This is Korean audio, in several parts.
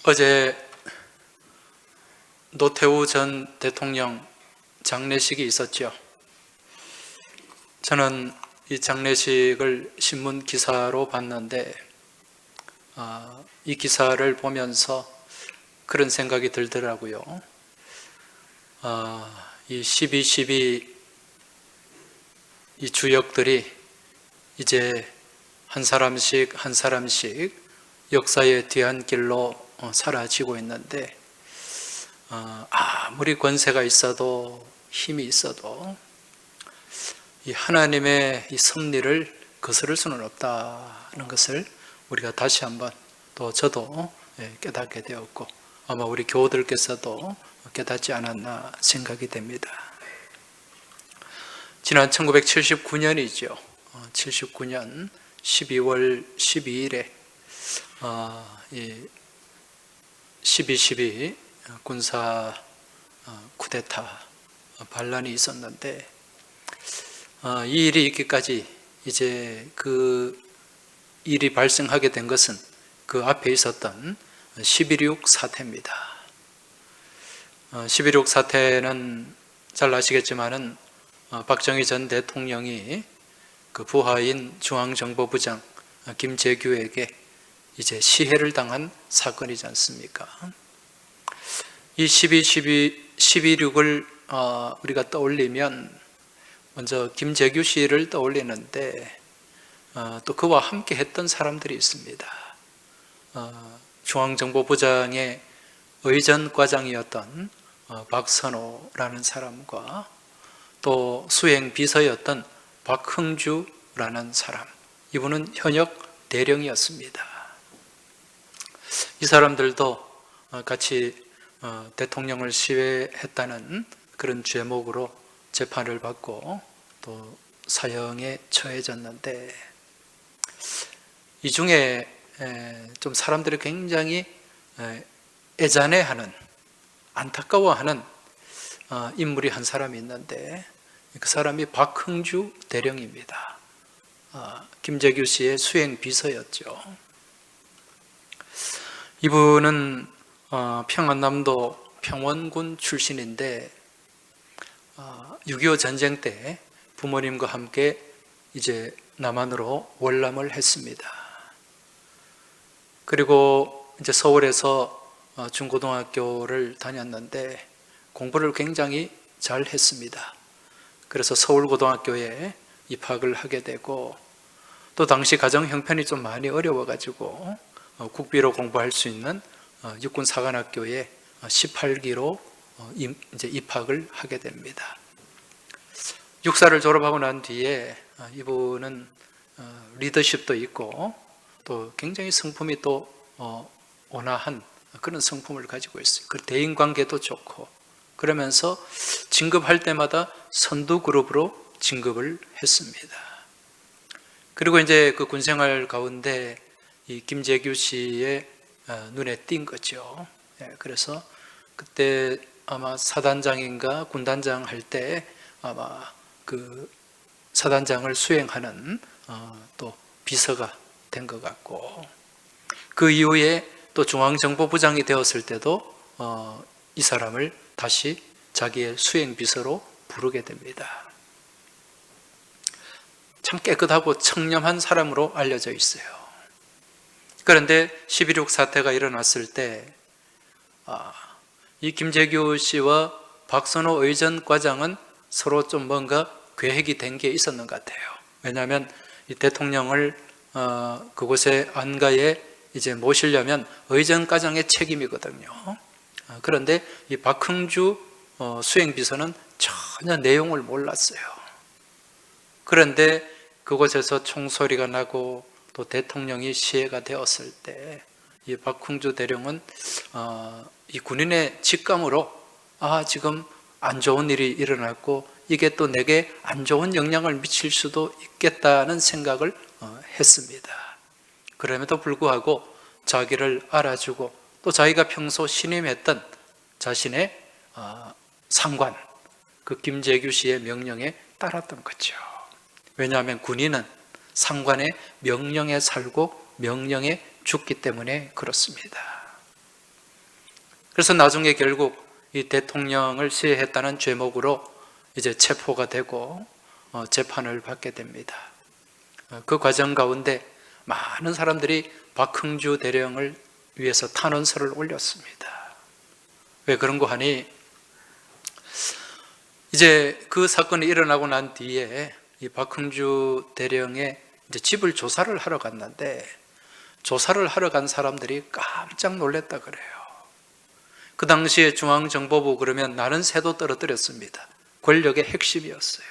어제 노태우 전 대통령 장례식이 있었죠. 저는 이 장례식을 신문 기사로 봤는데 이 기사를 보면서 그런 생각이 들더라고요. 이 12.12 이 주역들이 이제 한 사람씩 역사의 뒤안길로 사라지고 있는데, 아무리 권세가 있어도 힘이 있어도 이 하나님의 이 섭리를 거스를 수는 없다는 것을 우리가 다시 한번, 또 저도 깨닫게 되었고 아마 우리 교우들께서도 깨닫지 않았나 생각이 됩니다. 지난 1979년이죠. 79년 12월 12일에 12.12 군사 쿠데타 반란이 있었는데, 이 일이 있기까지 이제 그 일이 발생하게 된 것은 그 앞에 있었던 11.6 사태입니다. 11.6 사태는 잘 아시겠지만은 박정희 전 대통령이 그 부하인 중앙정보부장 김재규에게 이제 시해를 당한 사건이지 않습니까? 이 12.6을 우리가 떠올리면 먼저 김재규 씨를 떠올리는데, 또 그와 함께 했던 사람들이 있습니다. 중앙정보부장의 의전과장이었던 박선호라는 사람과 또 수행비서였던 박흥주라는 사람, 이분은 현역 대령이었습니다. 이 사람들도 같이 대통령을 시해했다는 그런 죄목으로 재판을 받고 또 사형에 처해졌는데, 이 중에 좀 사람들이 굉장히 애잔해하는, 안타까워하는 인물이 한 사람이 있는데, 그 사람이 박흥주 대령입니다. 김재규 씨의 수행 비서였죠. 이분은 평안남도 평원군 출신인데 6.25 전쟁 때 부모님과 함께 이제 남한으로 월남을 했습니다. 그리고 이제 서울에서 중고등학교를 다녔는데 공부를 굉장히 잘 했습니다. 그래서 서울고등학교에 입학을 하게 되고, 또 당시 가정 형편이 좀 많이 어려워가지고 국비로 공부할 수 있는 육군사관학교에 18기로 이제 입학을 하게 됩니다. 육사를 졸업하고 난 뒤에 이분은 리더십도 있고 또 굉장히 성품이 또 온화한 그런 성품을 가지고 있어요. 그 대인관계도 좋고, 그러면서 진급할 때마다 선두그룹으로 진급을 했습니다. 그리고 이제 그 군생활 가운데 이 김재규 씨의 눈에 띈 거죠. 그래서 그때 아마 사단장인가 군단장 할 때 아마 그 사단장을 수행하는 또 비서가 된 것 같고, 그 이후에 또 중앙정보부장이 되었을 때도 이 사람을 다시 자기의 수행비서로 부르게 됩니다. 참 깨끗하고 청렴한 사람으로 알려져 있어요. 그런데 12.6 사태가 일어났을 때 이 김재규 씨와 박선호 의전과장은 서로 좀 뭔가 계획이 된 게 있었는 것 같아요. 왜냐하면 이 대통령을 그곳에 안가에 이제 모시려면 의전과장의 책임이거든요. 그런데 이 박흥주 수행비서는 전혀 내용을 몰랐어요. 그런데 그곳에서 총소리가 나고 또 대통령이 시해가 되었을 때 이 박흥주 대령은 이 군인의 직감으로 지금 안 좋은 일이 일어났고 이게 또 내게 안 좋은 영향을 미칠 수도 있겠다는 생각을 했습니다. 그럼에도 불구하고 자기를 알아주고 또 자기가 평소 신임했던 자신의 상관, 그 김재규 씨의 명령에 따랐던 거죠. 왜냐하면 군인은 상관의 명령에 살고 명령에 죽기 때문에 그렇습니다. 그래서 나중에 결국 이 대통령을 시해했다는 죄목으로 이제 체포가 되고 재판을 받게 됩니다. 그 과정 가운데 많은 사람들이 박흥주 대령을 위해서 탄원서를 올렸습니다. 왜 그런 거 하니, 이제 그 사건이 일어나고 난 뒤에 이 박흥주 대령의 이제 집을 조사를 하러 갔는데, 조사를 하러 간 사람들이 깜짝 놀랐다 그래요. 그 당시에 중앙정보부 그러면 나는 새도 떨어뜨렸습니다. 권력의 핵심이었어요.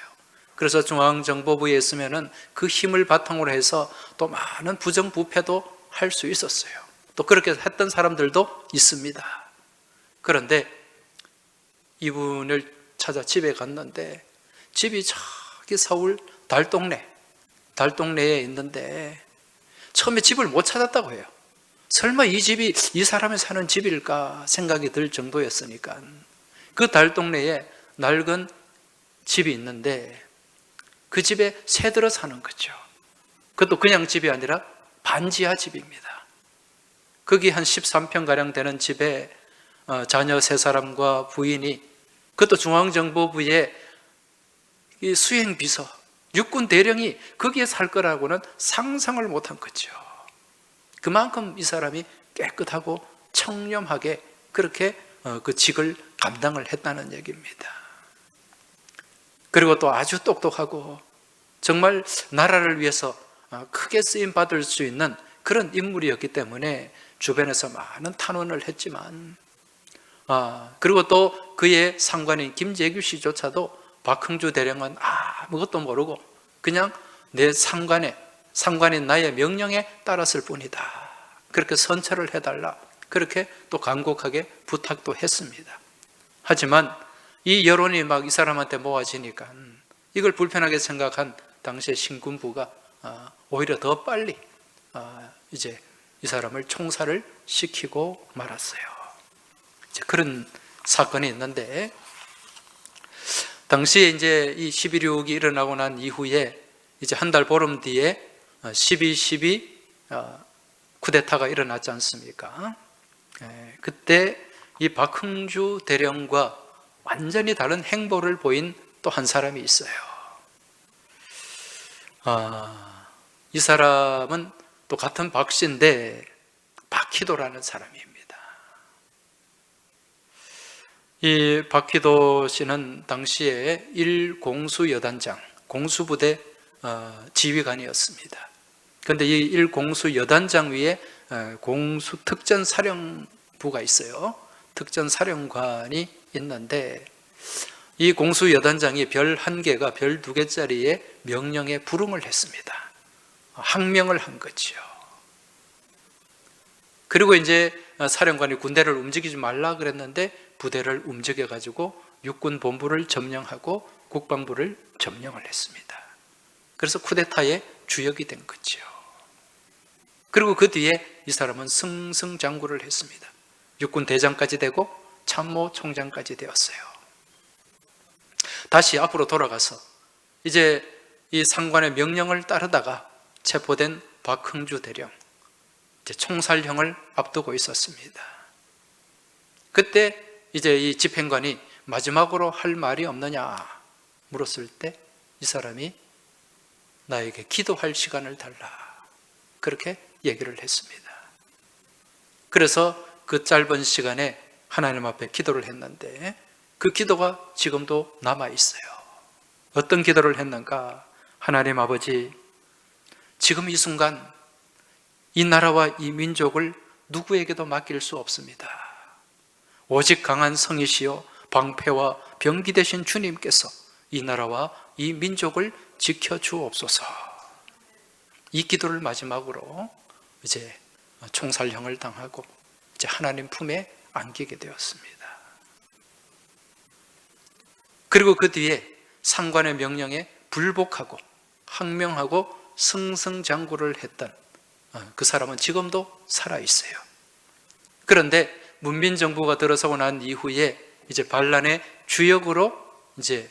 그래서 중앙정보부에 있으면은 그 힘을 바탕으로 해서 또 많은 부정부패도 할 수 있었어요. 또 그렇게 했던 사람들도 있습니다. 그런데 이분을 찾아 집에 갔는데, 집이 저기 서울 달동네에 있는데 처음에 집을 못 찾았다고 해요. 설마 이 집이 이 사람이 사는 집일까 생각이 들 정도였으니까. 그 달동네에 낡은 집이 있는데 그 집에 새들어 사는 거죠. 그것도 그냥 집이 아니라 반지하 집입니다. 거기 한 13평가량 되는 집에 자녀 3사람과 부인이, 그것도 중앙정보부의 이 수행비서, 육군 대령이 거기에 살 거라고는 상상을 못한 거죠. 그만큼 이 사람이 깨끗하고 청렴하게 그렇게 그 직을 감당을 했다는 얘기입니다. 그리고 또 아주 똑똑하고 정말 나라를 위해서 크게 쓰임 받을 수 있는 그런 인물이었기 때문에 주변에서 많은 탄원을 했지만, 그리고 또 그의 상관인 김재규 씨조차도 박흥주 대령은 아무것도 모르고 그냥 내 상관인 나의 명령에 따랐을 뿐이다, 그렇게 선처를 해달라, 그렇게 또 간곡하게 부탁도 했습니다. 하지만 이 여론이 막 이 사람한테 모아지니까 이걸 불편하게 생각한 당시의 신군부가 오히려 더 빨리 이제 이 사람을 총살을 시키고 말았어요. 이제 그런 사건이 있는데, 당시에 이제 이 11.6이 일어나고 난 이후에 이제 한 달 보름 뒤에 12.12 쿠데타가 일어났지 않습니까? 그때 이 박흥주 대령과 완전히 다른 행보를 보인 또 한 사람이 있어요. 이 사람은 또 같은 박씨인데 박희도라는 사람입니다. 이 박희도 씨는 당시에 1공수여단장, 공수부대 지휘관이었습니다. 그런데 이 1공수여단장 위에 공수특전사령부가 있어요. 특전사령관이 있는데, 이 공수여단장이 별 1개가 별 2개짜리의 명령에 불응을 했습니다. 항명을 한 거죠. 그리고 이제 사령관이 군대를 움직이지 말라 그랬는데 부대를 움직여가지고 육군 본부를 점령하고 국방부를 점령을 했습니다. 그래서 쿠데타의 주역이 된 거죠. 그리고 그 뒤에 이 사람은 승승장구를 했습니다. 육군 대장까지 되고 참모 총장까지 되었어요. 다시 앞으로 돌아가서 이제 이 상관의 명령을 따르다가 체포된 박흥주 대령, 이제 총살형을 앞두고 있었습니다. 그때 이제 이 집행관이 마지막으로 할 말이 없느냐 물었을 때 이 사람이 나에게 기도할 시간을 달라, 그렇게 얘기를 했습니다. 그래서 그 짧은 시간에 하나님 앞에 기도를 했는데 그 기도가 지금도 남아있어요. 어떤 기도를 했는가? 하나님 아버지, 지금 이 순간 이 나라와 이 민족을 누구에게도 맡길 수 없습니다. 오직 강한 성이시여 방패와 병기 되신 주님께서 이 나라와 이 민족을 지켜주옵소서. 이 기도를 마지막으로 이제 총살형을 당하고 이제 하나님 품에 안기게 되었습니다. 그리고 그 뒤에 상관의 명령에 불복하고 항명하고 승승장구를 했던 그 사람은 지금도 살아있어요. 그런데 문민정부가 들어서고 난 이후에 이제 반란의 주역으로 이제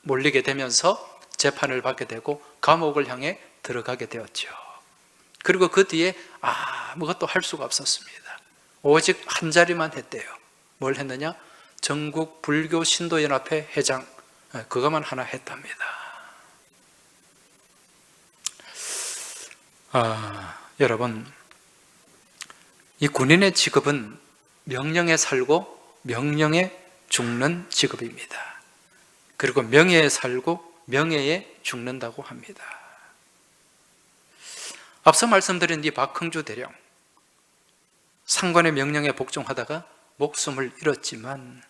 몰리게 되면서 재판을 받게 되고 감옥을 향해 들어가게 되었죠. 그리고 그 뒤에 아무것도 할 수가 없었습니다. 오직 한 자리만 했대요. 뭘 했느냐? 전국 불교 신도연합회 회장, 그거만 하나 했답니다. 여러분, 이 군인의 직업은 명령에 살고 명령에 죽는 직업입니다. 그리고 명예에 살고 명예에 죽는다고 합니다. 앞서 말씀드린 이 박흥주 대령, 상관의 명령에 복종하다가 목숨을 잃었지만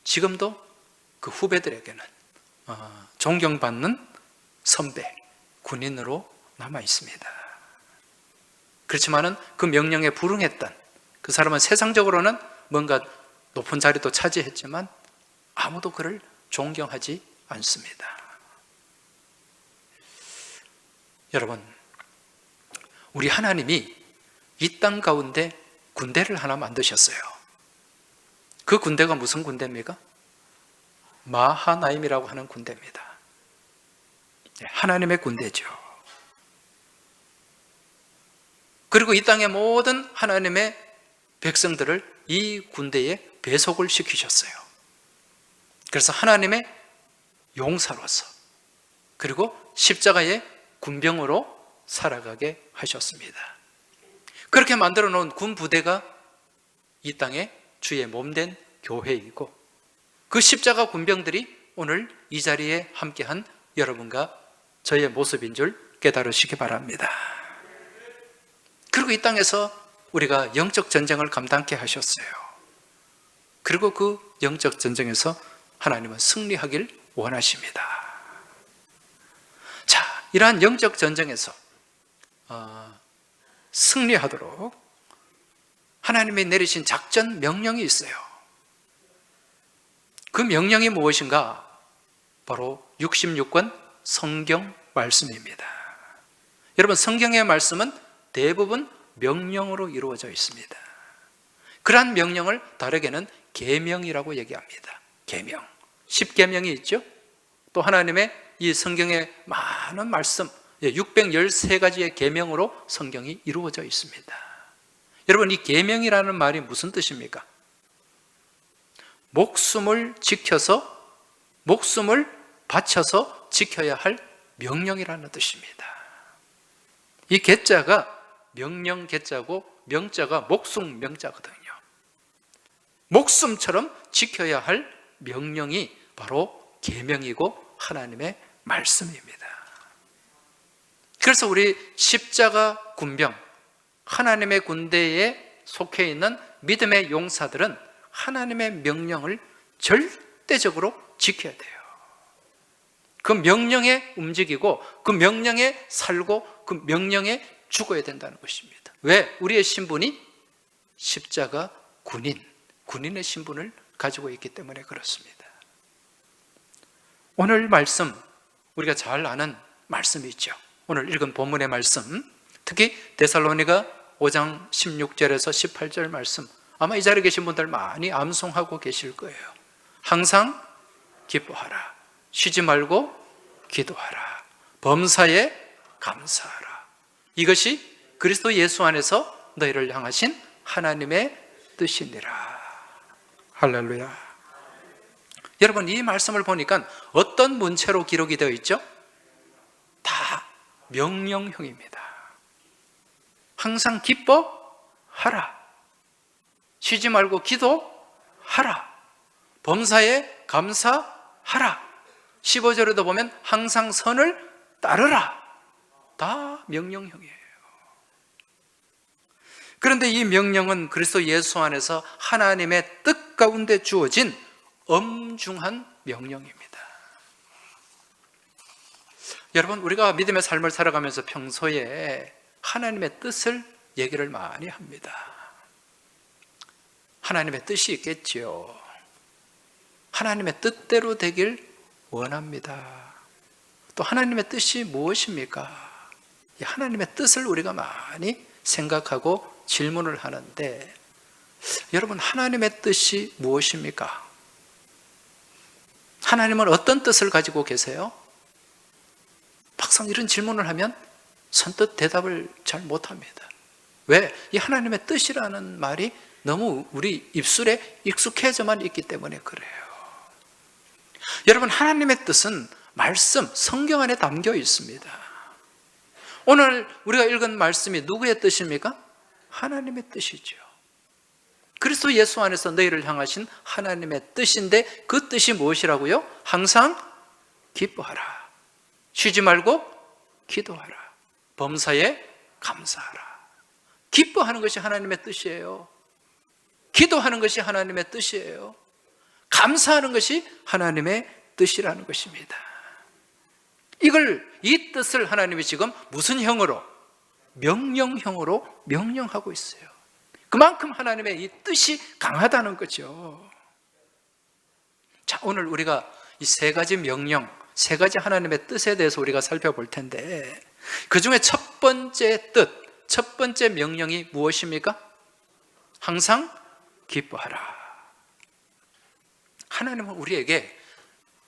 지금도 그 후배들에게는 존경받는 선배, 군인으로 남아 있습니다. 그렇지만은 그 명령에 불응했던 그 사람은 세상적으로는 뭔가 높은 자리도 차지했지만 아무도 그를 존경하지 않습니다. 여러분, 우리 하나님이 이 땅 가운데 군대를 하나 만드셨어요. 그 군대가 무슨 군대입니까? 마하나임이라고 하는 군대입니다. 하나님의 군대죠. 그리고 이 땅의 모든 하나님의 백성들을 이 군대에 배속을 시키셨어요. 그래서 하나님의 용사로서, 그리고 십자가의 군병으로 살아가게 하셨습니다. 그렇게 만들어 놓은 군 부대가 이 땅에 주의 몸된 교회이고, 그 십자가 군병들이 오늘 이 자리에 함께한 여러분과 저의 모습인 줄 깨달으시기 바랍니다. 그리고 이 땅에서 우리가 영적 전쟁을 감당케 하셨어요. 그리고 그 영적 전쟁에서 하나님은 승리하길 원하십니다. 자, 이러한 영적 전쟁에서 승리하도록 하나님이 내리신 작전 명령이 있어요. 그 명령이 무엇인가? 바로 66권 성경 말씀입니다. 여러분, 성경의 말씀은 대부분 명령으로 이루어져 있습니다. 그러한 명령을 다르게는 계명이라고 얘기합니다. 계명, 10계명이 있죠. 또 하나님의 이 성경의 많은 말씀, 613가지의 계명으로 성경이 이루어져 있습니다. 여러분, 이 계명이라는 말이 무슨 뜻입니까? 목숨을 지켜서, 목숨을 바쳐서 지켜야 할 명령이라는 뜻입니다. 이 계자가 명령 계자고 명자가 목숨 명자거든요. 목숨처럼 지켜야 할 명령이 바로 계명이고 하나님의 말씀입니다. 그래서 우리 십자가 군병, 하나님의 군대에 속해 있는 믿음의 용사들은 하나님의 명령을 절대적으로 지켜야 돼요. 그 명령에 움직이고 그 명령에 살고 그 명령에 죽어야 된다는 것입니다. 왜? 우리의 신분이 십자가 군인의 신분을 가지고 있기 때문에 그렇습니다. 오늘 말씀, 우리가 잘 아는 말씀이 있죠. 오늘 읽은 본문의 말씀, 특히 데살로니가 5장 16절에서 18절 말씀, 아마 이 자리에 계신 분들 많이 암송하고 계실 거예요. 항상 기뻐하라, 쉬지 말고 기도하라, 범사에 감사하라. 이것이 그리스도 예수 안에서 너희를 향하신 하나님의 뜻이니라. 할렐루야. 여러분, 이 말씀을 보니까 어떤 문체로 기록이 되어 있죠? 다 명령형입니다. 항상 기뻐하라, 쉬지 말고 기도하라, 범사에 감사하라. 15절에도 보면 항상 선을 따르라. 다 명령형이에요. 그런데 이 명령은 그리스도 예수 안에서 하나님의 뜻 가운데 주어진 엄중한 명령입니다. 여러분, 우리가 믿음의 삶을 살아가면서 평소에 하나님의 뜻을 얘기를 많이 합니다. 하나님의 뜻이 있겠지요. 하나님의 뜻대로 되길 원합니다. 또 하나님의 뜻이 무엇입니까? 이 하나님의 뜻을 우리가 많이 생각하고 질문을 하는데, 여러분, 하나님의 뜻이 무엇입니까? 하나님은 어떤 뜻을 가지고 계세요? 막상 이런 질문을 하면 선뜻 대답을 잘 못합니다. 왜? 이 하나님의 뜻이라는 말이 너무 우리 입술에 익숙해져만 있기 때문에 그래요. 여러분, 하나님의 뜻은 말씀, 성경 안에 담겨 있습니다. 오늘 우리가 읽은 말씀이 누구의 뜻입니까? 하나님의 뜻이죠. 그리스도 예수 안에서 너희를 향하신 하나님의 뜻인데, 그 뜻이 무엇이라고요? 항상 기뻐하라, 쉬지 말고 기도하라, 범사에 감사하라. 기뻐하는 것이 하나님의 뜻이에요. 기도하는 것이 하나님의 뜻이에요. 감사하는 것이 하나님의 뜻이라는 것입니다. 이 뜻을 하나님이 지금 무슨 형으로? 명령형으로 명령하고 있어요. 그만큼 하나님의 이 뜻이 강하다는 거죠. 자, 오늘 우리가 이 세 가지 명령, 세 가지 하나님의 뜻에 대해서 우리가 살펴볼 텐데, 그 중에 첫 번째 뜻, 첫 번째 명령이 무엇입니까? 항상 기뻐하라. 하나님은 우리에게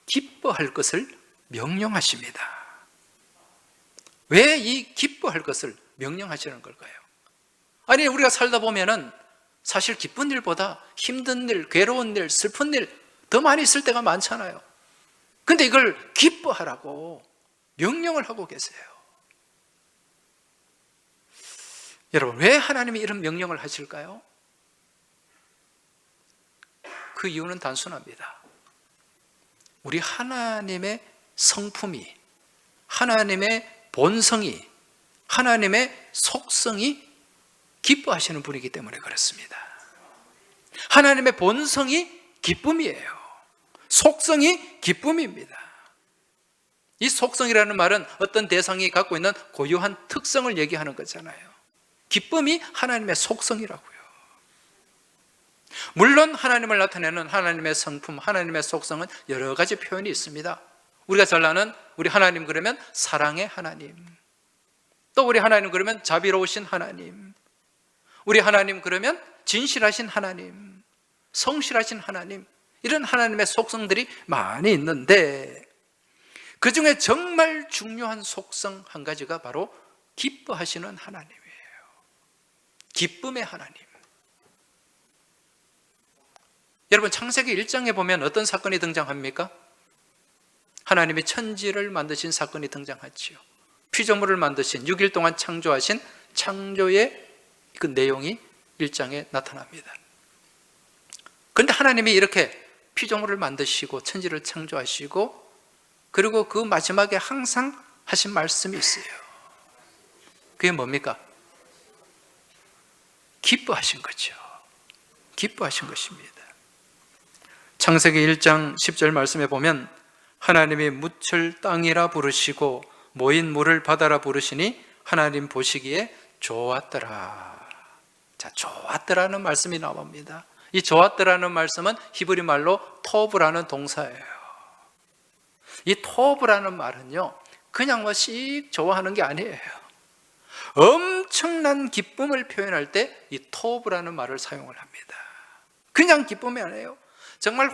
기뻐할 것을 명령하십니다. 왜 이 기뻐할 것을 명령하시는 걸까요? 아니, 우리가 살다 보면은 사실 기쁜 일보다 힘든 일, 괴로운 일, 슬픈 일 더 많이 있을 때가 많잖아요. 근데 이걸 기뻐하라고 명령을 하고 계세요. 여러분, 왜 하나님이 이런 명령을 하실까요? 그 이유는 단순합니다. 우리 하나님의 성품이, 하나님의 본성이, 하나님의 속성이 기뻐하시는 분이기 때문에 그렇습니다. 하나님의 본성이 기쁨이에요. 속성이 기쁨입니다. 이 속성이라는 말은 어떤 대상이 갖고 있는 고유한 특성을 얘기하는 거잖아요. 기쁨이 하나님의 속성이라고요. 물론 하나님을 나타내는 하나님의 성품, 하나님의 속성은 여러 가지 표현이 있습니다. 우리가 잘 아는 우리 하나님 그러면 사랑의 하나님, 또 우리 하나님 그러면 자비로우신 하나님, 우리 하나님 그러면 진실하신 하나님, 성실하신 하나님, 이런 하나님의 속성들이 많이 있는데, 그 중에 정말 중요한 속성 한 가지가 바로 기뻐하시는 하나님이에요. 기쁨의 하나님. 여러분, 창세기 1장에 보면 어떤 사건이 등장합니까? 하나님이 천지를 만드신 사건이 등장하지요. 피조물을 만드신, 6일 동안 창조하신 창조의 그 내용이 1장에 나타납니다. 그런데 하나님이 이렇게 피조물을 만드시고 천지를 창조하시고, 그리고 그 마지막에 항상 하신 말씀이 있어요. 그게 뭡니까? 기뻐하신 거죠. 기뻐하신 것입니다. 창세기 1장 10절 말씀에 보면 하나님이 묻을 땅이라 부르시고 모인 물을 바다라 부르시니 하나님 보시기에 좋았더라. 자, 좋았더라는 말씀이 나옵니다. 이 좋았더라는 말씀은 히브리 말로 토브라는 동사예요. 이 토브라는 말은요, 그냥 씩 좋아하는 게 아니에요. 엄청난 기쁨을 표현할 때 이 토브라는 말을 사용을 합니다. 그냥 기쁨이 아니에요. 정말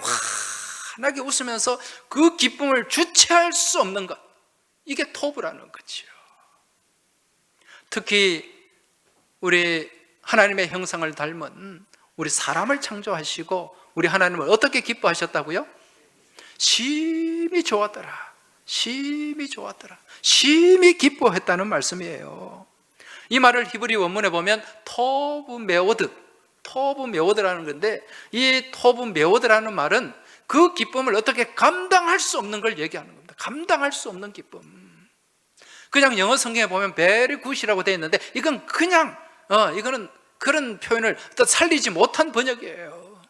환하게 웃으면서 그 기쁨을 주체할 수 없는 것, 이게 토브라는 거죠. 특히 우리 하나님의 형상을 닮은 우리 사람을 창조하시고 우리 하나님을 어떻게 기뻐하셨다고요? 심히 좋았더라. 심히 좋았더라. 심히 기뻐했다는 말씀이에요. 이 말을 히브리 원문에 보면 토브 메오드라는 건데, 이 토브 메오드라는 말은 그 기쁨을 어떻게 감당할 수 없는 걸 얘기하는 겁니다. 감당할 수 없는 기쁨. 그냥 영어 성경에 보면 very good이라고 되어 있는데, 이건 그냥 이거는 그런 표현을 살리지 못한 번역이에요.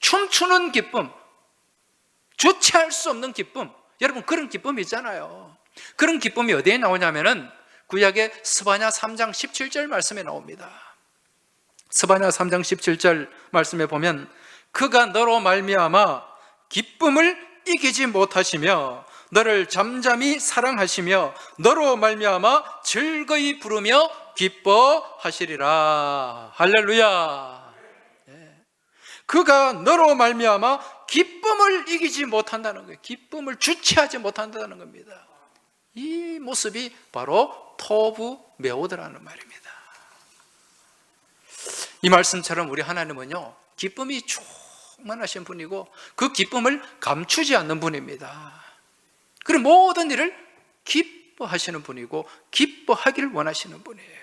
춤추는 기쁨, 주체할 수 없는 기쁨. 여러분, 그런 기쁨이 있잖아요. 그런 기쁨이 어디에 나오냐면은 구약의 스바냐 3장 17절 말씀에 나옵니다. 스바냐 3장 17절 말씀에 보면 그가 너로 말미암아 기쁨을 이기지 못하시며 너를 잠잠히 사랑하시며 너로 말미암아 즐거이 부르며 기뻐하시리라. 할렐루야. 그가 너로 말미암아 기쁨을 이기지 못한다는 거예요. 기쁨을 주체하지 못한다는 겁니다. 이 모습이 바로 토브 메오드라는 말입니다. 이 말씀처럼 우리 하나님은요, 기쁨이 충만하신 분이고 그 기쁨을 감추지 않는 분입니다. 그리고 모든 일을 기뻐하시는 분이고 기뻐하기를 원하시는 분이에요.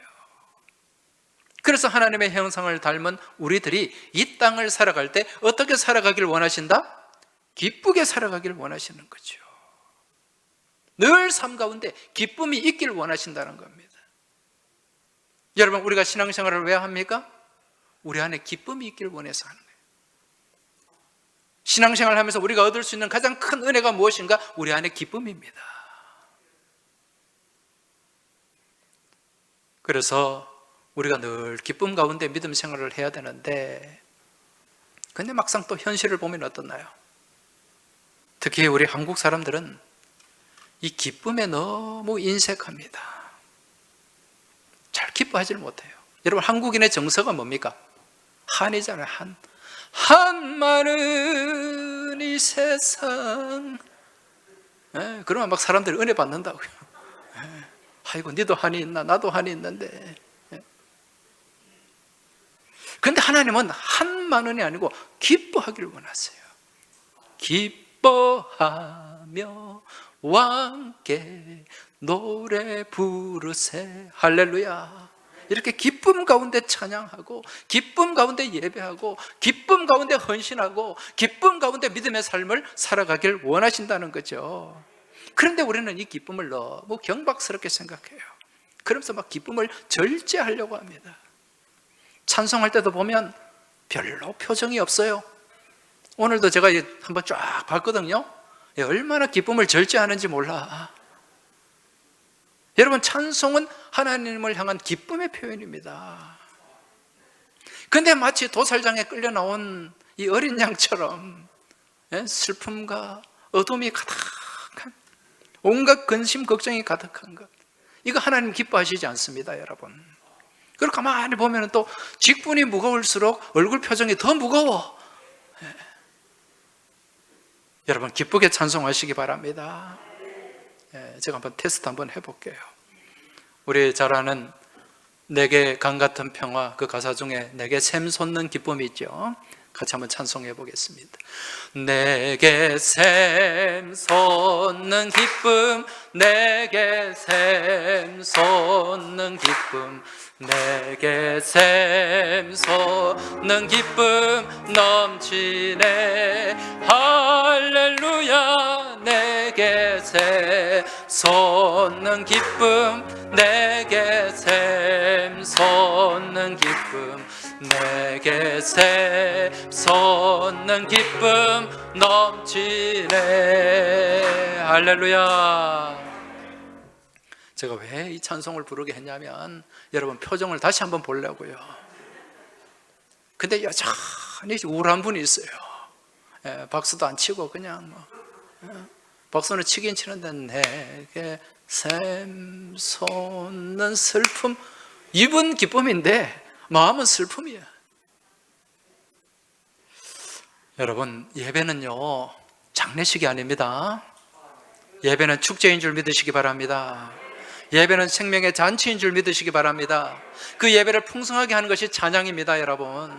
그래서 하나님의 형상을 닮은 우리들이 이 땅을 살아갈 때 어떻게 살아가기를 원하신다? 기쁘게 살아가기를 원하시는 거죠. 늘 삶 가운데 기쁨이 있기를 원하신다는 겁니다. 여러분, 우리가 신앙생활을 왜 합니까? 우리 안에 기쁨이 있기를 원해서 하는 거예요. 신앙생활을 하면서 우리가 얻을 수 있는 가장 큰 은혜가 무엇인가? 우리 안에 기쁨입니다. 그래서 우리가 늘 기쁨 가운데 믿음 생활을 해야 되는데, 근데 막상 또 현실을 보면 어떻나요? 특히 우리 한국 사람들은 이 기쁨에 너무 인색합니다. 잘 기뻐하지를 못해요. 여러분, 한국인의 정서가 뭡니까? 한이잖아요. 한 많은 이 세상. 그러면 막 사람들이 은혜 받는다고요. 아이고, 니도 한이 있나? 나도 한이 있는데. 그런데 하나님은 한 많은이 아니고 기뻐하기를 원하세요. 기뻐하며 왕께 노래 부르세. 할렐루야. 이렇게 기쁨 가운데 찬양하고 기쁨 가운데 예배하고 기쁨 가운데 헌신하고 기쁨 가운데 믿음의 삶을 살아가길 원하신다는 거죠. 그런데 우리는 이 기쁨을 너무 경박스럽게 생각해요. 그러면서 막 기쁨을 절제하려고 합니다. 찬송할 때도 보면 별로 표정이 없어요. 오늘도 제가 한번 쫙 봤거든요. 얼마나 기쁨을 절제하는지 몰라. 여러분, 찬송은 하나님을 향한 기쁨의 표현입니다. 그런데 마치 도살장에 끌려 나온 이 어린 양처럼 슬픔과 어둠이 가득한, 온갖 근심 걱정이 가득한 것, 이거 하나님 기뻐하시지 않습니다, 여러분. 그리고 가만히 보면 또 직분이 무거울수록 얼굴 표정이 더 무거워. 여러분, 기쁘게 찬송하시기 바랍니다. 제가 한번 테스트 한번 해볼게요. 우리 잘 아는 내게 강 같은 평화, 그 가사 중에 내게 샘 솟는 기쁨이 있죠. 같이 한번 찬송해 보겠습니다. 내게 샘 솟는 기쁨, 내게 샘 솟는 기쁨, 내게 샘 솟는 기쁨 넘치네. 할렐루야. 내게 샘 솟는 기쁨, 내게 샘 솟는 기쁨, 내게 샘 솟는 기쁨 넘치네. 할렐루야. 제가 왜 이 찬송을 부르게 했냐면, 여러분 표정을 다시 한번 보려고요. 근데 여전히 우울한 분이 있어요. 박수도 안 치고 그냥 박수는 치긴 치는데 내게 샘 솟는 슬픔. 입은 기쁨인데 마음은 슬픔이야. 여러분, 예배는요 장례식이 아닙니다. 예배는 축제인 줄 믿으시기 바랍니다. 예배는 생명의 잔치인 줄 믿으시기 바랍니다. 그 예배를 풍성하게 하는 것이 찬양입니다. 여러분,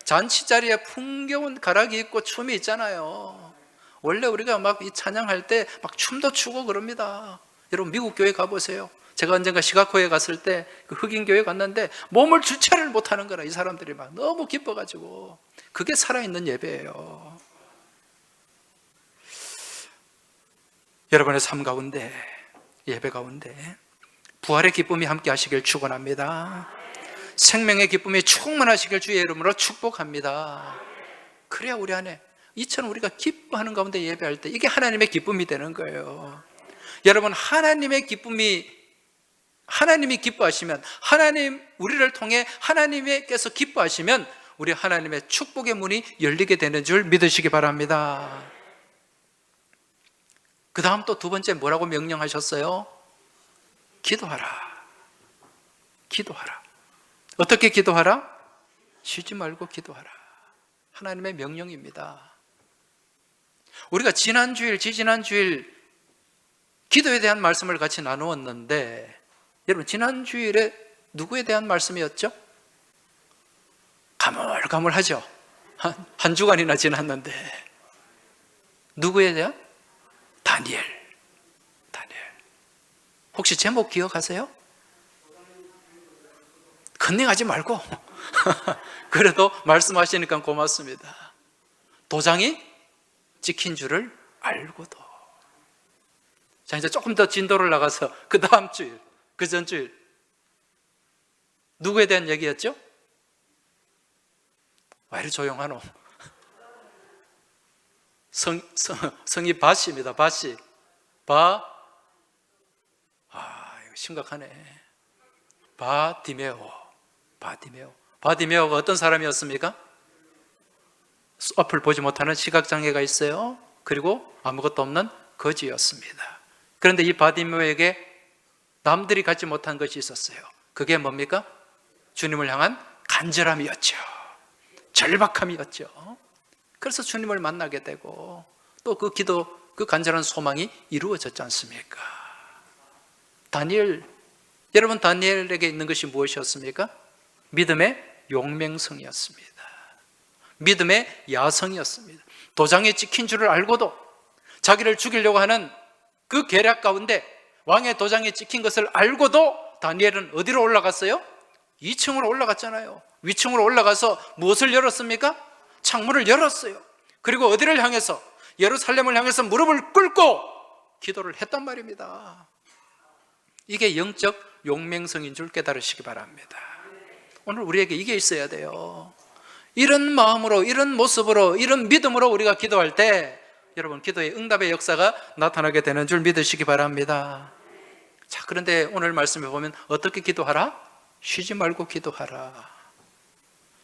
잔치 자리에 풍겨운 가락이 있고 춤이 있잖아요. 원래 우리가 막 이 찬양할 때 막 춤도 추고 그럽니다. 여러분, 미국 교회 가보세요. 제가 언젠가 시카고에 갔을 때 그 흑인 교회 갔는데 몸을 주체를 못하는 거라. 이 사람들이 막 너무 기뻐가지고. 그게 살아있는 예배예요. 여러분의 삶 가운데, 예배 가운데 부활의 기쁨이 함께 하시길 축원합니다. 생명의 기쁨이 충만하시길 주의 이름으로 축복합니다. 그래야 우리 안에 이처럼 우리가 기뻐하는 가운데 예배할 때 이게 하나님의 기쁨이 되는 거예요. 여러분, 하나님이 기뻐하시면, 하나님 우리를 통해 하나님께서 기뻐하시면 우리 하나님의 축복의 문이 열리게 되는 줄 믿으시기 바랍니다. 그 다음 또 두 번째 뭐라고 명령하셨어요? 기도하라. 기도하라. 어떻게 기도하라? 쉬지 말고 기도하라. 하나님의 명령입니다. 우리가 지난주일, 지지난주일 기도에 대한 말씀을 같이 나누었는데, 여러분 지난주일에 누구에 대한 말씀이었죠? 가물가물하죠. 한 주간이나 지났는데. 누구에 대한? 다니엘. 혹시 제목 기억하세요? 컨닝하지 말고 그래도 말씀하시니까 고맙습니다. 도장이 찍힌 줄을 알고도. 자, 이제 조금 더 진도를 나가서 그 다음 주일, 그 전주일 누구에 대한 얘기였죠? 왜 이렇게 조용하노? 성이 바시입니다. 바시. 이거 심각하네. 바디메오가 어떤 사람이었습니까? 앞을 보지 못하는 시각장애가 있어요. 그리고 아무것도 없는 거지였습니다. 그런데 이 바디메오에게 남들이 갖지 못한 것이 있었어요. 그게 뭡니까? 주님을 향한 간절함이었죠. 절박함이었죠. 그래서 주님을 만나게 되고 또 그 기도, 그 간절한 소망이 이루어졌지 않습니까? 다니엘, 여러분 다니엘에게 있는 것이 무엇이었습니까? 믿음의 용맹성이었습니다. 믿음의 야성이었습니다. 도장에 찍힌 줄을 알고도 자기를 죽이려고 하는 그 계략 가운데 왕의 도장에 찍힌 것을 알고도 다니엘은 어디로 올라갔어요? 2층으로 올라갔잖아요. 위층으로 올라가서 무엇을 열었습니까? 창문을 열었어요. 그리고 어디를 향해서? 예루살렘을 향해서 무릎을 꿇고 기도를 했단 말입니다. 이게 영적 용맹성인 줄 깨달으시기 바랍니다. 오늘 우리에게 이게 있어야 돼요. 이런 마음으로, 이런 모습으로, 이런 믿음으로 우리가 기도할 때 여러분 기도의 응답의 역사가 나타나게 되는 줄 믿으시기 바랍니다. 자, 그런데 오늘 말씀에 보면 어떻게 기도하라? 쉬지 말고 기도하라.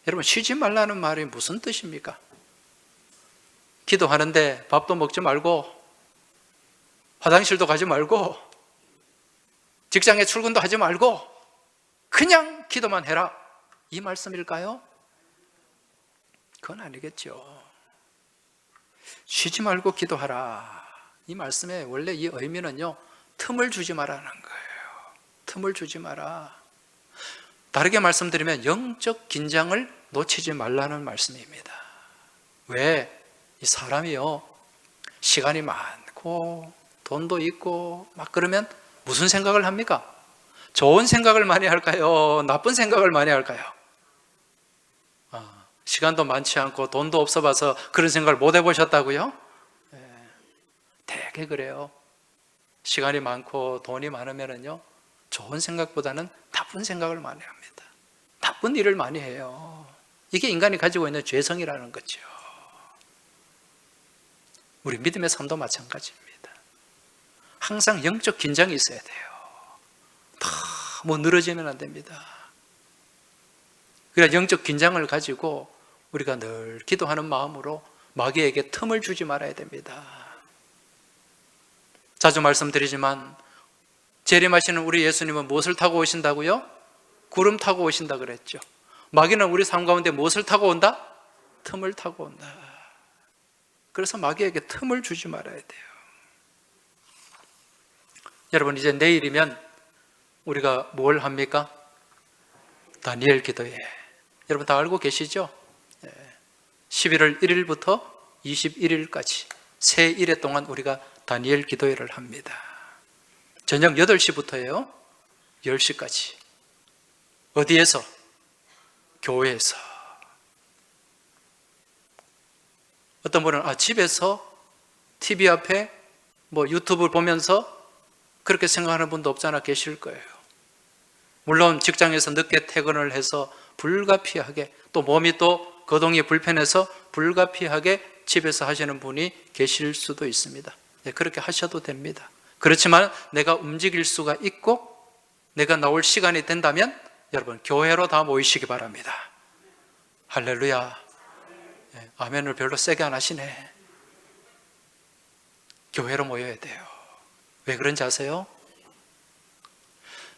여러분, 쉬지 말라는 말이 무슨 뜻입니까? 기도하는데 밥도 먹지 말고 화장실도 가지 말고 직장에 출근도 하지 말고 그냥 기도만 해라, 이 말씀일까요? 그건 아니겠죠. 쉬지 말고 기도하라, 이 말씀의 원래 이 의미는요, 틈을 주지 마라는 거예요. 틈을 주지 마라. 다르게 말씀드리면 영적 긴장을 놓치지 말라는 말씀입니다. 왜? 이 사람이요, 시간이 많고 돈도 있고 막 그러면 무슨 생각을 합니까? 좋은 생각을 많이 할까요? 나쁜 생각을 많이 할까요? 시간도 많지 않고 돈도 없어 봐서 그런 생각을 못 해보셨다고요? 되게 그래요. 시간이 많고 돈이 많으면요, 좋은 생각보다는 나쁜 생각을 많이 합니다. 나쁜 일을 많이 해요. 이게 인간이 가지고 있는 죄성이라는 거죠. 우리 믿음의 삶도 마찬가지입니다. 항상 영적 긴장이 있어야 돼요. 너무 늘어지면 안 됩니다. 그래야 영적 긴장을 가지고 우리가 늘 기도하는 마음으로 마귀에게 틈을 주지 말아야 됩니다. 자주 말씀드리지만 재림하시는 우리 예수님은 무엇을 타고 오신다고요? 구름 타고 오신다 그랬죠. 마귀는 우리 삶 가운데 무엇을 타고 온다? 틈을 타고 온다. 그래서 마귀에게 틈을 주지 말아야 돼요. 여러분, 이제 내일이면 우리가 뭘 합니까? 다니엘 기도회. 여러분 다 알고 계시죠? 11월 1일부터 21일까지 세 일회 동안 우리가 다니엘 기도회를 합니다. 저녁 8시부터예요. 10시까지. 어디에서? 교회에서. 어떤 분은 집에서 TV 앞에 유튜브를 보면서 그렇게 생각하는 분도 없잖아 계실 거예요. 물론 직장에서 늦게 퇴근을 해서 불가피하게, 또 몸이 또 거동이 불편해서 불가피하게 집에서 하시는 분이 계실 수도 있습니다. 그렇게 하셔도 됩니다. 그렇지만 내가 움직일 수가 있고 내가 나올 시간이 된다면 여러분 교회로 다 모이시기 바랍니다. 할렐루야. 아멘을 별로 세게 안 하시네. 교회로 모여야 돼요. 왜 그런지 아세요?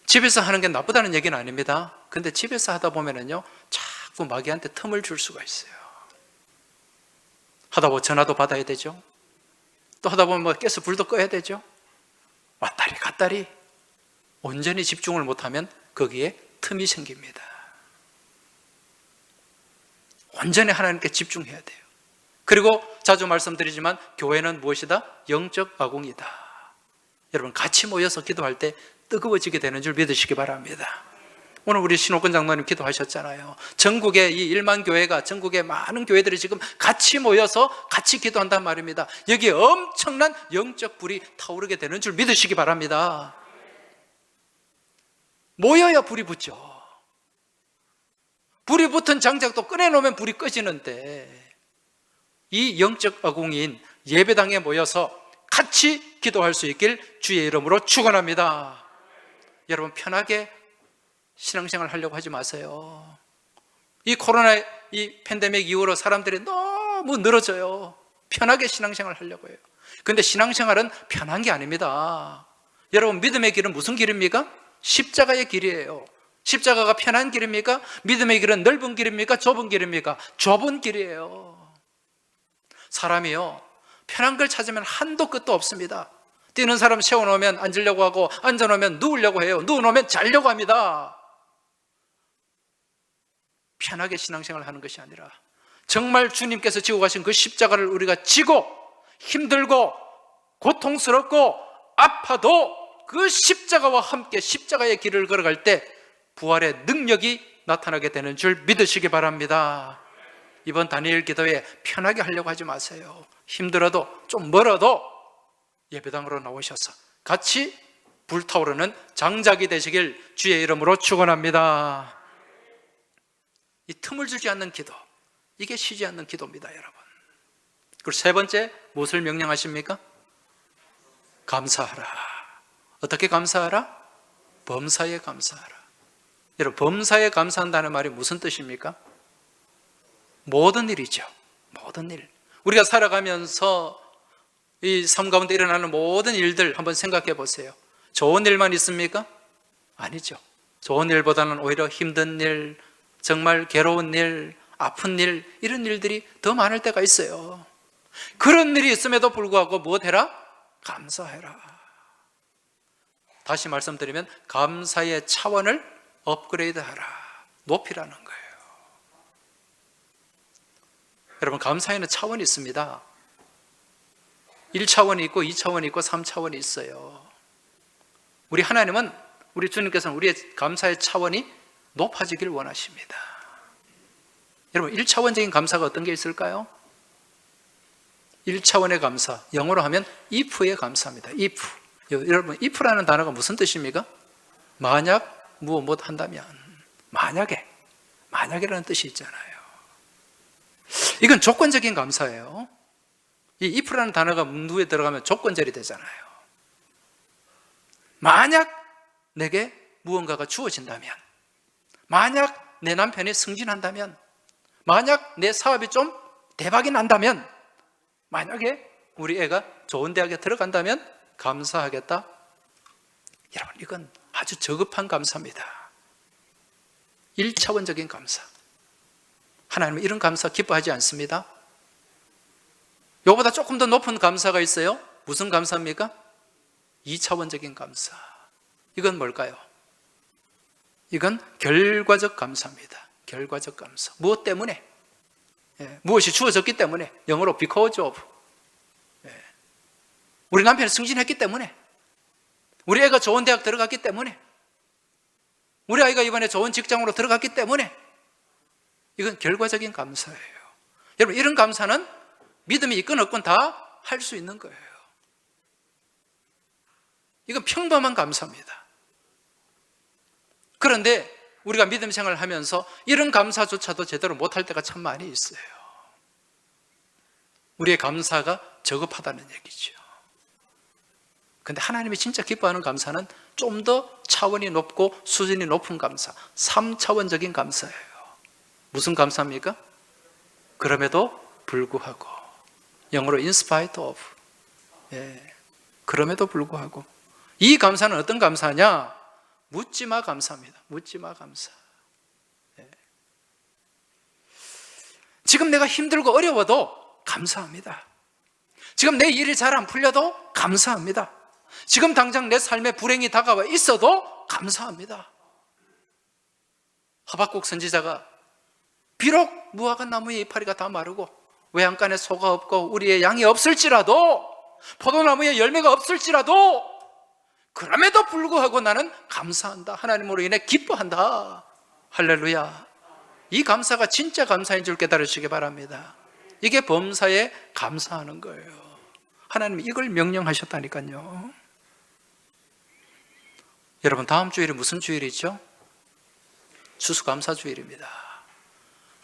집에서 하는 게 나쁘다는 얘기는 아닙니다. 근데 집에서 하다 보면은요, 자꾸 마귀한테 틈을 줄 수가 있어요. 하다 보면 전화도 받아야 되죠. 또 하다 보면 가스 불도 꺼야 되죠. 왔다리 갔다리. 온전히 집중을 못하면 거기에 틈이 생깁니다. 온전히 하나님께 집중해야 돼요. 그리고 자주 말씀드리지만 교회는 무엇이다? 영적 아궁이다. 여러분 같이 모여서 기도할 때 뜨거워지게 되는 줄 믿으시기 바랍니다. 오늘 우리 신옥근 장로님 기도하셨잖아요. 전국의 이 1만 교회가, 전국의 많은 교회들이 지금 같이 모여서 같이 기도한단 말입니다. 여기에 엄청난 영적 불이 타오르게 되는 줄 믿으시기 바랍니다. 모여야 불이 붙죠. 불이 붙은 장작도 꺼내놓으면 불이 꺼지는데, 이 영적 아궁이인 예배당에 모여서 같이 기도할 수 있길 주의 이름으로 축원합니다. 여러분 편하게 신앙생활 하려고 하지 마세요. 이 코로나 이 팬데믹 이후로 사람들이 너무 늘어져요. 편하게 신앙생활 하려고 해요. 그런데 신앙생활은 편한 게 아닙니다. 여러분 믿음의 길은 무슨 길입니까? 십자가의 길이에요. 십자가가 편한 길입니까? 믿음의 길은 넓은 길입니까? 좁은 길입니까? 좁은 길이에요. 사람이요 편한 걸 찾으면 한도 끝도 없습니다. 뛰는 사람 세워놓으면 앉으려고 하고, 앉아놓으면 누우려고 해요. 누워놓으면 자려고 합니다. 편하게 신앙생활을 하는 것이 아니라 정말 주님께서 지고 가신 그 십자가를 우리가 지고 힘들고 고통스럽고 아파도 그 십자가와 함께 십자가의 길을 걸어갈 때 부활의 능력이 나타나게 되는 줄 믿으시기 바랍니다. 이번 다니엘 기도에 편하게 하려고 하지 마세요. 힘들어도 좀 멀어도 예배당으로 나오셔서 같이 불타오르는 장작이 되시길 주의 이름으로 축원합니다. 이 틈을 주지 않는 기도, 이게 쉬지 않는 기도입니다, 여러분. 그리고 세 번째, 무엇을 명령하십니까? 감사하라. 어떻게 감사하라? 범사에 감사하라. 여러분, 범사에 감사한다는 말이 무슨 뜻입니까? 모든 일이죠. 모든 일. 우리가 살아가면서 이 삶 가운데 일어나는 모든 일들 한번 생각해 보세요. 좋은 일만 있습니까? 아니죠. 좋은 일보다는 오히려 힘든 일, 정말 괴로운 일, 아픈 일, 이런 일들이 더 많을 때가 있어요. 그런 일이 있음에도 불구하고 무엇 해라? 감사해라. 다시 말씀드리면 감사의 차원을 업그레이드하라, 높이라는 거예요. 여러분 감사에는 차원이 있습니다. 1차원이 있고 2차원이 있고 3차원이 있어요. 우리 하나님은, 우리 주님께서는 우리의 감사의 차원이 높아지길 원하십니다. 여러분 1차원적인 감사가 어떤 게 있을까요? 1차원의 감사, 영어로 하면 if의 감사입니다. if. 여러분 if라는 단어가 무슨 뜻입니까? 만약 무엇 한다면, 만약이라는 뜻이 있잖아요. 이건 조건적인 감사예요. 이 if라는 단어가 문구에 들어가면 조건절이 되잖아요. 만약 내게 무언가가 주어진다면, 만약 내 남편이 승진한다면, 만약 내 사업이 좀 대박이 난다면, 만약에 우리 애가 좋은 대학에 들어간다면 감사하겠다. 여러분 이건 아주 저급한 감사입니다. 1차원적인 감사. 하나님은 이런 감사 기뻐하지 않습니다. 이거보다 조금 더 높은 감사가 있어요. 무슨 감사입니까? 2차원적인 감사. 이건 뭘까요? 이건 결과적 감사입니다. 결과적 감사. 무엇 때문에? 무엇이 주어졌기 때문에. 영어로 because of. 우리 남편이 승진했기 때문에, 우리 애가 좋은 대학 들어갔기 때문에, 우리 아이가 이번에 좋은 직장으로 들어갔기 때문에. 이건 결과적인 감사예요. 여러분 이런 감사는 믿음이 있건 없건 다 할 수 있는 거예요. 이건 평범한 감사입니다. 그런데 우리가 믿음 생활을 하면서 이런 감사조차도 제대로 못할 때가 참 많이 있어요. 우리의 감사가 저급하다는 얘기죠. 그런데 하나님이 진짜 기뻐하는 감사는 좀 더 차원이 높고 수준이 높은 감사, 3차원적인 감사예요. 무슨 감사입니까? 그럼에도 불구하고. 영어로 in spite of. 그럼에도 불구하고. 이 감사는 어떤 감사냐? 묻지마 감사입니다. 묻지마 감사. 지금 내가 힘들고 어려워도 감사합니다. 지금 내 일이 잘 안 풀려도 감사합니다. 지금 당장 내 삶에 불행이 다가와 있어도 감사합니다. 하박국 선지자가 비록 무화과 나무의 이파리가 다 마르고 외양간에 소가 없고 우리의 양이 없을지라도, 포도나무에 열매가 없을지라도, 그럼에도 불구하고 나는 감사한다. 하나님으로 인해 기뻐한다. 할렐루야. 이 감사가 진짜 감사인 줄 깨달으시기 바랍니다. 이게 범사에 감사하는 거예요. 하나님이 이걸 명령하셨다니까요. 여러분, 다음 주일이 무슨 주일이죠? 추수감사주일입니다.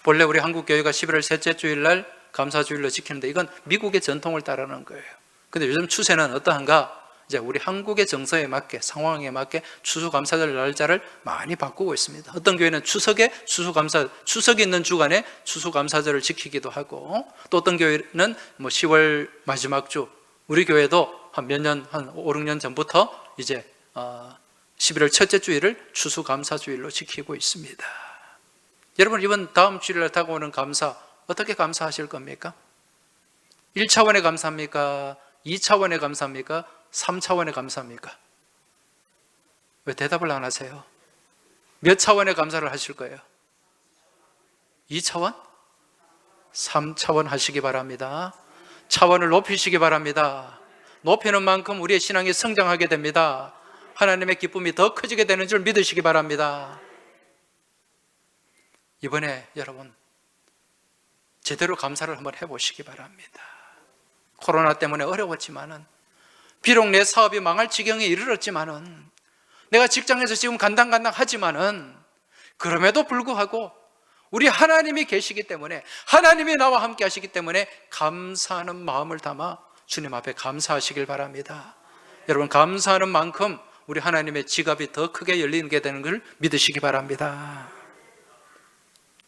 본래 우리 한국교회가 11월 셋째 주일날 감사주일로 지키는데 이건 미국의 전통을 따르는 거예요. 근데 요즘 추세는 어떠한가? 이제 우리 한국의 정서에 맞게, 상황에 맞게 추수감사절 날짜를 많이 바꾸고 있습니다. 어떤 교회는 추석에 추석이 있는 주간에 추수감사절을 지키기도 하고, 또 어떤 교회는 10월 마지막 주, 우리 교회도 한 5, 6년 전부터 이제 11월 첫째 주일을 추수감사주일로 지키고 있습니다. 여러분, 이번 다음 주일날 다가오는 감사, 어떻게 감사하실 겁니까? 1차원의 감사입니까? 2차원의 감사입니까? 3차원의 감사입니까? 왜 대답을 안 하세요? 몇 차원의 감사를 하실 거예요? 2차원? 3차원 하시기 바랍니다. 차원을 높이시기 바랍니다. 높이는 만큼 우리의 신앙이 성장하게 됩니다. 하나님의 기쁨이 더 커지게 되는 줄 믿으시기 바랍니다. 이번에 여러분 제대로 감사를 한번 해보시기 바랍니다. 코로나 때문에 어려웠지만은, 비록 내 사업이 망할 지경에 이르렀지만은, 내가 직장에서 지금 간당간당하지만은, 그럼에도 불구하고 우리 하나님이 계시기 때문에, 하나님이 나와 함께 하시기 때문에 감사하는 마음을 담아 주님 앞에 감사하시길 바랍니다. 여러분, 감사하는 만큼 우리 하나님의 지갑이 더 크게 열리게 되는 걸 믿으시기 바랍니다.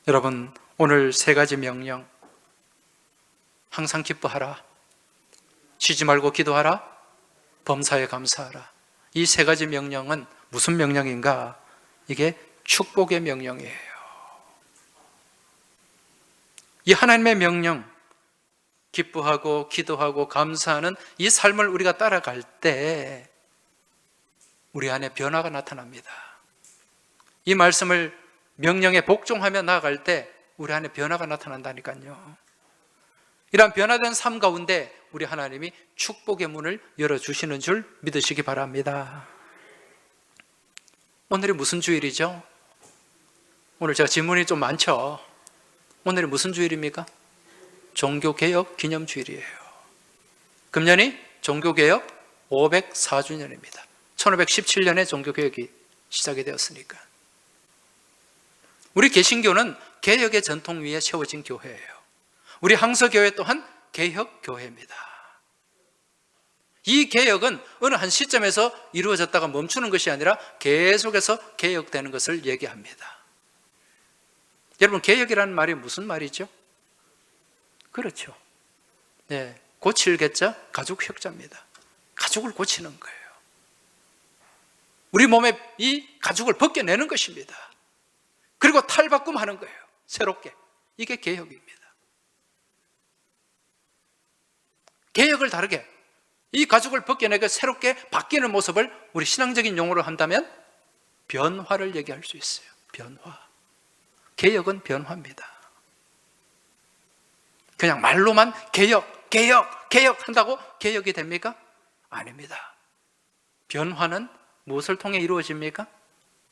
여러분, 오늘 3가지 명령, 항상 기뻐하라, 쉬지 말고 기도하라, 범사에 감사하라. 이 3가지 명령은 무슨 명령인가? 이게 축복의 명령이에요. 이 하나님의 명령, 기뻐하고 기도하고 감사하는 이 삶을 우리가 따라갈 때 우리 안에 변화가 나타납니다. 이 말씀을 명령에 복종하며 나아갈 때 우리 안에 변화가 나타난다니까요. 이러한 변화된 삶 가운데 우리 하나님이 축복의 문을 열어주시는 줄 믿으시기 바랍니다. 오늘이 무슨 주일이죠? 오늘 제가 질문이 좀 많죠? 오늘이 무슨 주일입니까? 종교개혁 기념주일이에요. 금년이 종교개혁 504주년입니다. 1517년에 종교개혁이 시작이 되었으니까. 우리 개신교는 개혁의 전통 위에 세워진 교회예요. 우리 항서교회 또한 개혁교회입니다. 이 개혁은 어느 한 시점에서 이루어졌다가 멈추는 것이 아니라 계속해서 개혁되는 것을 얘기합니다. 여러분, 개혁이라는 말이 무슨 말이죠? 그렇죠. 네, 고칠 개자, 가죽 혁자입니다. 가죽을 고치는 거예요. 우리 몸에 이 가죽을 벗겨내는 것입니다. 그리고 탈바꿈하는 거예요. 새롭게. 이게 개혁입니다. 개혁을 다르게, 이 가죽을 벗겨내고 새롭게 바뀌는 모습을 우리 신앙적인 용어로 한다면 변화를 얘기할 수 있어요. 변화. 개혁은 변화입니다. 그냥 말로만 개혁, 개혁, 개혁 한다고 개혁이 됩니까? 아닙니다. 변화는 무엇을 통해 이루어집니까?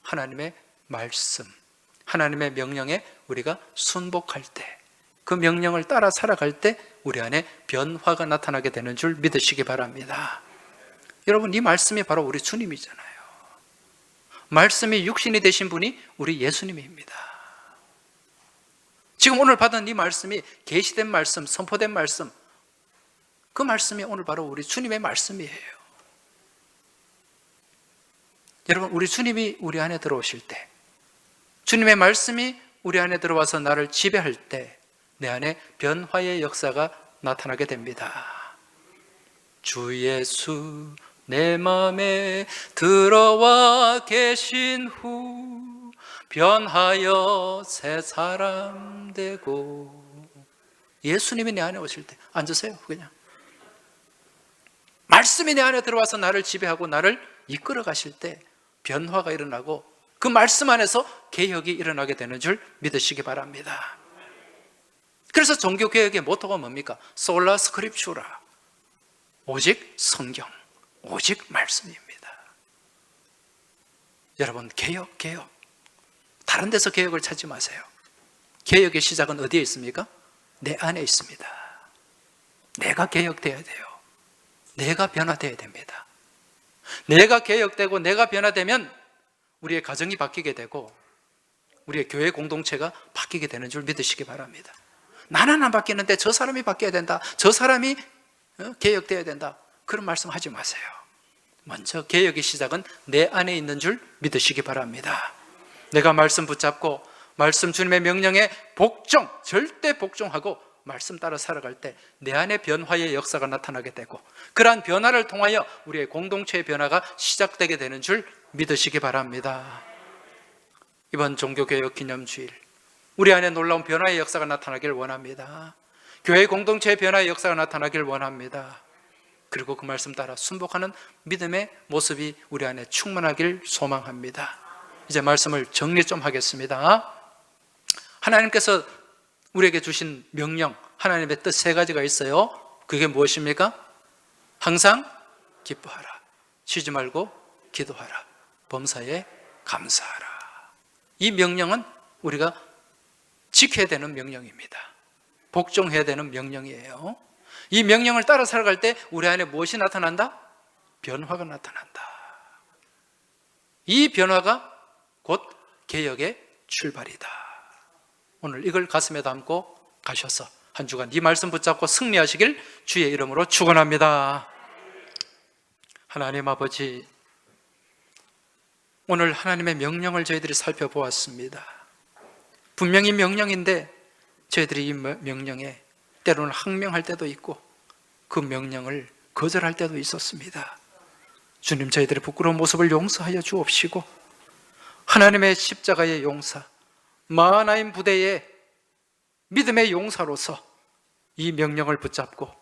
하나님의 말씀, 하나님의 명령에 우리가 순복할 때, 그 명령을 따라 살아갈 때 우리 안에 변화가 나타나게 되는 줄 믿으시기 바랍니다. 여러분, 이 말씀이 바로 우리 주님이잖아요. 말씀이 육신이 되신 분이 우리 예수님입니다. 지금 오늘 받은 이 말씀이 계시된 말씀, 선포된 말씀, 그 말씀이 오늘 바로 우리 주님의 말씀이에요. 여러분, 우리 주님이 우리 안에 들어오실 때, 주님의 말씀이 우리 안에 들어와서 나를 지배할 때 내 안에 변화의 역사가 나타나게 됩니다. 주 예수 내 마음에 들어와 계신 후 변하여 새 사람 되고. 예수님이 내 안에 오실 때 앉으세요. 그냥 말씀이 내 안에 들어와서 나를 지배하고 나를 이끌어 가실 때 변화가 일어나고 그 말씀 안에서 개혁이 일어나게 되는 줄 믿으시기 바랍니다. 그래서 종교개혁의 모토가 뭡니까? 솔라 스크립추라, 오직 성경, 오직 말씀입니다. 여러분, 개혁. 다른 데서 개혁을 찾지 마세요. 개혁의 시작은 어디에 있습니까? 내 안에 있습니다. 내가 개혁돼야 돼요. 내가 변화돼야 됩니다. 내가 개혁되고 내가 변화되면 우리의 가정이 바뀌게 되고 우리의 교회 공동체가 바뀌게 되는 줄 믿으시기 바랍니다. 나는 안 바뀌는데 저 사람이 바뀌어야 된다, 저 사람이 개혁돼야 된다, 그런 말씀 하지 마세요. 먼저 개혁의 시작은 내 안에 있는 줄 믿으시기 바랍니다. 내가 말씀 붙잡고 말씀 주님의 명령에 복종, 절대 복종하고 말씀 따라 살아갈 때 내 안에 변화의 역사가 나타나게 되고 그러한 변화를 통하여 우리의 공동체의 변화가 시작되게 되는 줄 믿으시기 바랍니다. 이번 종교개혁 기념주일, 우리 안에 놀라운 변화의 역사가 나타나길 원합니다. 교회 공동체의 변화의 역사가 나타나길 원합니다. 그리고 그 말씀 따라 순복하는 믿음의 모습이 우리 안에 충만하길 소망합니다. 이제 말씀을 정리 좀 하겠습니다. 하나님께서 우리에게 주신 명령, 하나님의 뜻 세 가지가 있어요. 그게 무엇입니까? 항상 기뻐하라, 쉬지 말고 기도하라, 범사에 감사하라. 이 명령은 우리가 지켜야 되는 명령입니다. 복종해야 되는 명령이에요. 이 명령을 따라 살아갈 때 우리 안에 무엇이 나타난다? 변화가 나타난다. 이 변화가 곧 개혁의 출발이다. 오늘 이걸 가슴에 담고 가셔서 한 주간 이 말씀 붙잡고 승리하시길 주의 이름으로 축원합니다. 하나님 아버지, 오늘 하나님의 명령을 저희들이 살펴보았습니다. 분명히 명령인데 저희들이 이 명령에 때로는 항명할 때도 있고 그 명령을 거절할 때도 있었습니다. 주님, 저희들의 부끄러운 모습을 용서하여 주옵시고 하나님의 십자가의 용사, 마하나임 부대의 믿음의 용사로서 이 명령을 붙잡고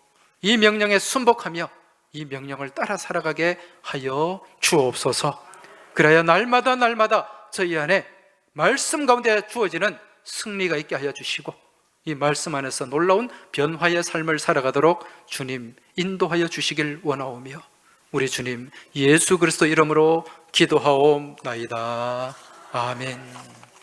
이 명령에 순복하며 이 명령을 따라 살아가게 하여 주옵소서. 그래야 날마다 저희 안에 말씀 가운데 주어지는 승리가 있게 하여 주시고 이 말씀 안에서 놀라운 변화의 삶을 살아가도록 주님 인도하여 주시길 원하오며 우리 주님 예수 그리스도 이름으로 기도하옵나이다. 아멘.